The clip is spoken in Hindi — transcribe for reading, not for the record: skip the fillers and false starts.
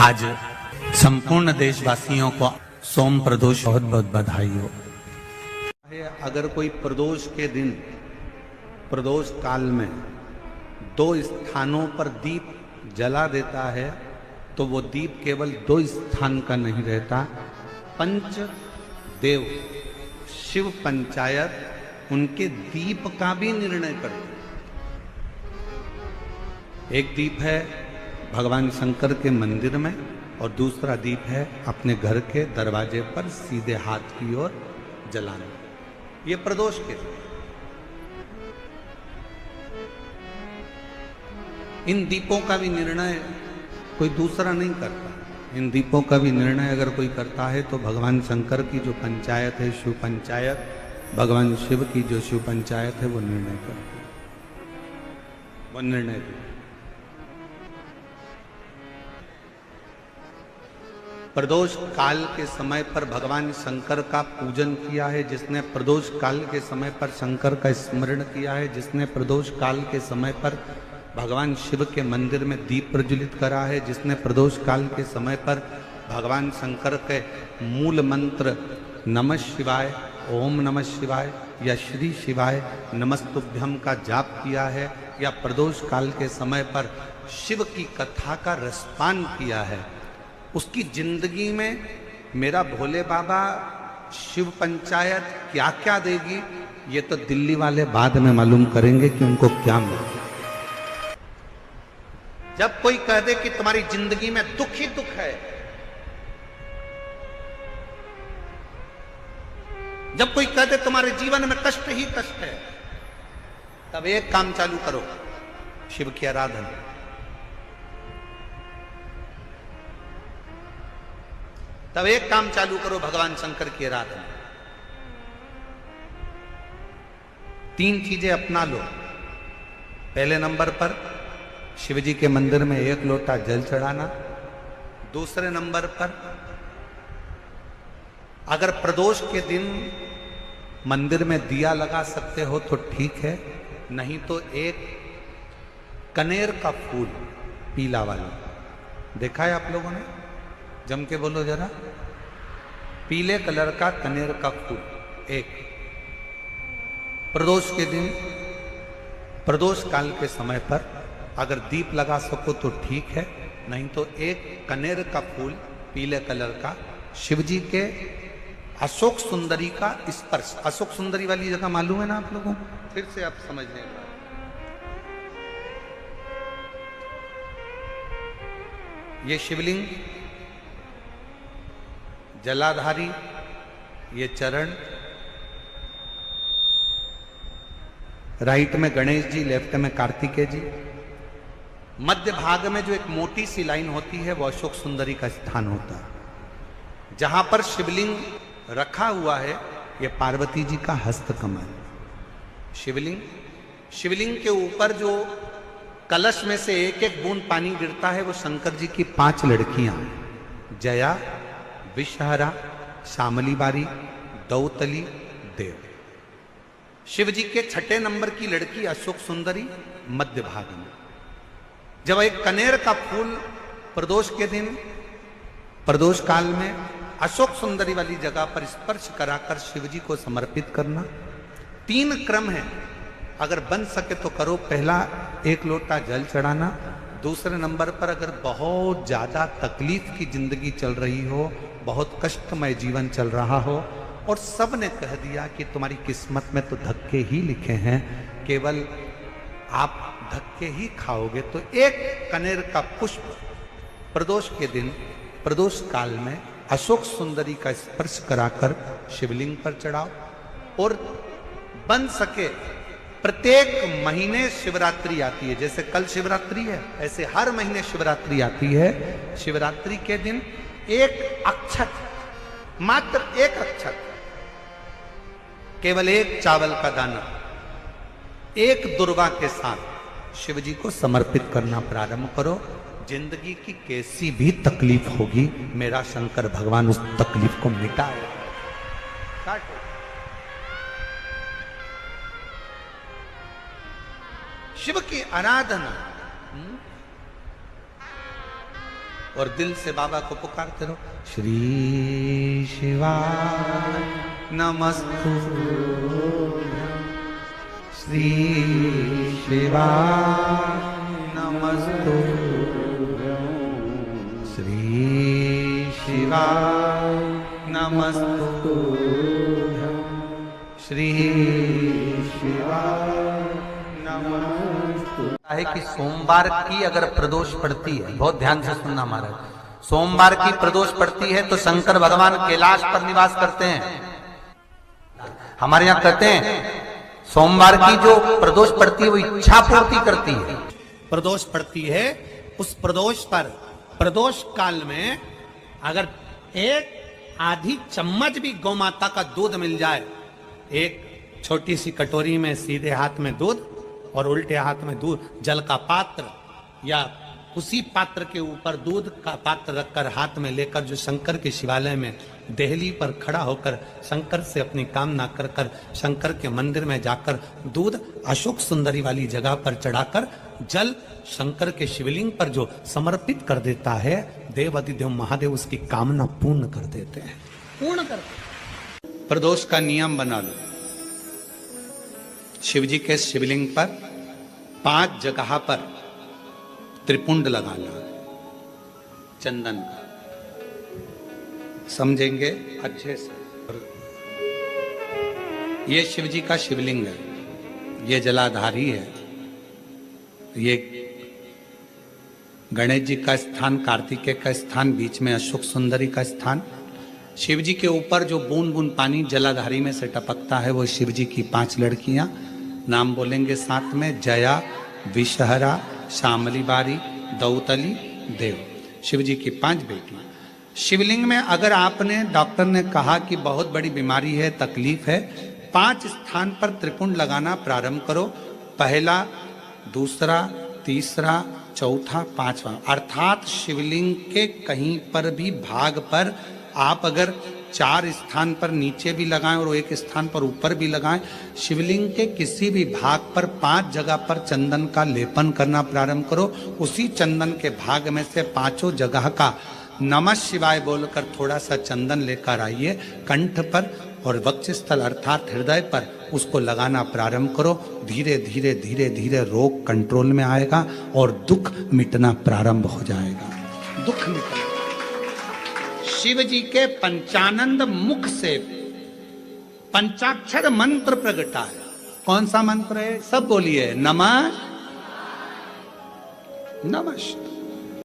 आज संपूर्ण देशवासियों को सोम प्रदोष बहुत बहुत बधाई हो। अगर कोई प्रदोष के दिन प्रदोष काल में 2 स्थानों पर दीप जला देता है तो वो दीप केवल 2 स्थान का नहीं रहता, पंच देव शिव पंचायत उनके दीप का भी निर्णय करते। एक दीप है भगवान शंकर के मंदिर में और दूसरा दीप है अपने घर के दरवाजे पर सीधे हाथ की ओर जलाना। ये प्रदोष के इन दीपों का भी निर्णय कोई दूसरा नहीं करता। इन दीपों का भी निर्णय अगर कोई करता है तो भगवान शंकर की जो पंचायत है शिव पंचायत, भगवान शिव की जो शिव पंचायत है वो निर्णय करती है, वो निर्णय देती। प्रदोष काल के समय पर भगवान शंकर का पूजन किया है, जिसने प्रदोष काल के समय पर शंकर का स्मरण किया है, जिसने प्रदोष काल के समय पर भगवान शिव के मंदिर में दीप प्रज्वलित करा है, जिसने प्रदोष काल के समय पर भगवान शंकर के मूल मंत्र नमः शिवाय, ओम नमः शिवाय या श्री शिवाय नमस्तुभ्यम का जाप किया है, या प्रदोष काल के समय पर शिव की कथा का रसपान किया है, उसकी जिंदगी में मेरा भोले बाबा शिव पंचायत क्या क्या देगी ये तो दिल्ली वाले बाद में मालूम करेंगे कि उनको क्या मिले। जब कोई कह दे कि तुम्हारी जिंदगी में दुख ही दुख है, जब कोई कह दे तुम्हारे जीवन में कष्ट ही कष्ट है, तब एक काम चालू करो, शिव की आराधना। तब एक काम चालू करो, भगवान शंकर की आराधना। 3 चीजें अपना लो। पहले नंबर पर शिव जी के मंदिर में 1 लोटा जल चढ़ाना। दूसरे नंबर पर अगर प्रदोष के दिन मंदिर में दिया लगा सकते हो तो ठीक है, नहीं तो एक कनेर का फूल पीला वाला, देखा है आप लोगों ने? जम के बोलो जरा। पीले कलर का कनेर का फूल एक प्रदोष के दिन, प्रदोष काल के समय पर अगर दीप लगा सको तो ठीक है, नहीं तो एक कनेर का फूल पीले कलर का शिव जी के अशोक सुंदरी का स्पर्श। अशोक सुंदरी वाली जगह मालूम है ना आप लोगों को? फिर से आप समझ लेंगे। ये शिवलिंग, जलाधारी, ये चरण, राइट में गणेश जी, लेफ्ट में कार्तिकेय जी, मध्य भाग में जो एक मोटी सी लाइन होती है वो अशोक सुंदरी का स्थान होता है। जहां पर शिवलिंग रखा हुआ है ये पार्वती जी का हस्तकमल। शिवलिंग के ऊपर जो कलश में से एक एक बूंद पानी गिरता है वो शंकर जी की 5 लड़कियां, जया, विषहरा, शामली बारी, दौतली, देव। शिव जी के 6ठे नंबर की लड़की अशोक सुंदरी मध्य भाग में। जब एक कनेर का फूल प्रदोष के दिन, प्रदोष काल में अशोक सुंदरी वाली जगह पर स्पर्श कराकर शिव जी को समर्पित करना। 3 क्रम है, अगर बन सके तो करो। पहला 1 लोटा जल चढ़ाना। दूसरे नंबर पर अगर बहुत ज्यादा तकलीफ की जिंदगी चल रही हो, बहुत कष्टमय जीवन चल रहा हो और सब ने कह दिया कि तुम्हारी किस्मत में तो धक्के ही लिखे हैं, केवल आप धक्के ही खाओगे, तो एक कनेर का पुष्प प्रदोष के दिन, प्रदोष काल में अशोक सुंदरी का स्पर्श कराकर शिवलिंग पर चढ़ाओ। और बन सके प्रत्येक महीने शिवरात्रि आती है, जैसे कल शिवरात्रि है ऐसे हर महीने शिवरात्रि आती है। शिवरात्रि के दिन एक अक्षत, मात्र एक अक्षत, केवल एक चावल का दाना, एक दुर्वा के साथ शिव जी को समर्पित करना प्रारंभ करो। जिंदगी की कैसी भी तकलीफ होगी, मेरा शंकर भगवान उस तकलीफ को मिटाएगा। शिव की आराधना और दिल से बाबा को पुकारते रहो, श्री शिवाय नमस्तु, श्री शिवाय नमस्तु, श्री शिवाय नमस्तु, श्री शिवाय नमस्तु। है कि सोमवार की अगर प्रदोष पड़ती है, बहुत ध्यान से सुनना महाराज, सोमवार की प्रदोष पड़ती है तो शंकर भगवान कैलाश पर निवास करते हैं। हमारे यहाँ कहते हैं सोमवार की जो प्रदोष पड़ती है वो इच्छा पूर्ति करती है। प्रदोष पड़ती है, उस प्रदोष पर प्रदोष काल में अगर एक आधी चम्मच भी गौ माता का दूध मिल जाए, एक छोटी सी कटोरी में सीधे हाथ में दूध और उल्टे हाथ में दूध, जल का पात्र या उसी पात्र के ऊपर दूध का पात्र रखकर हाथ में लेकर जो शंकर के शिवालय में देहली पर खड़ा होकर शंकर से अपनी कामना कर कर शंकर के मंदिर में जाकर दूध अशोक सुंदरी वाली जगह पर चढ़ाकर जल शंकर के शिवलिंग पर जो समर्पित कर देता है, देवाधिदेव महादेव उसकी कामना पूर्ण कर देते हैं, पूर्ण करते हैं। प्रदोष का नियम बना लो, शिव जी के शिवलिंग पर 5 जगह पर त्रिपुंड लगाना चंदन का, समझेंगे अच्छे से। ये शिव जी का शिवलिंग है, ये जलाधारी है, ये गणेश जी का स्थान, कार्तिकेय का स्थान, बीच में अशोक सुंदरी का स्थान। शिव जी के ऊपर जो बूंद बूंद पानी जलाधारी में से टपकता है वो शिव जी की 5 लड़कियां, नाम बोलेंगे साथ में, जया, विषहरा, शामली बारी, दौतली, देव। शिव जी की 5 बेटियां। शिवलिंग में अगर आपने, डॉक्टर ने कहा कि बहुत बड़ी बीमारी है, तकलीफ है, 5 स्थान पर त्रिपुंड लगाना प्रारंभ करो। पहला, दूसरा, तीसरा, चौथा, 5वां, अर्थात शिवलिंग के कहीं पर भी भाग पर आप अगर 4 स्थान पर नीचे भी लगाएं और 1 स्थान पर ऊपर भी लगाएं, शिवलिंग के किसी भी भाग पर 5 जगह पर चंदन का लेपन करना प्रारंभ करो। उसी चंदन के भाग में से 5 जगह का नमः शिवाय बोलकर थोड़ा सा चंदन लेकर आइए कंठ पर और वक्षस्थल अर्थात हृदय पर उसको लगाना प्रारंभ करो। धीरे धीरे धीरे धीरे रोग कंट्रोल में आएगा और दुख मिटना प्रारंभ हो जाएगा। दुख मिटेगा। शिव जी के पंचानंद मुख से पंचाक्षर मंत्र प्रगटा है। कौन सा मंत्र है? सब बोलिए, नमः नमः।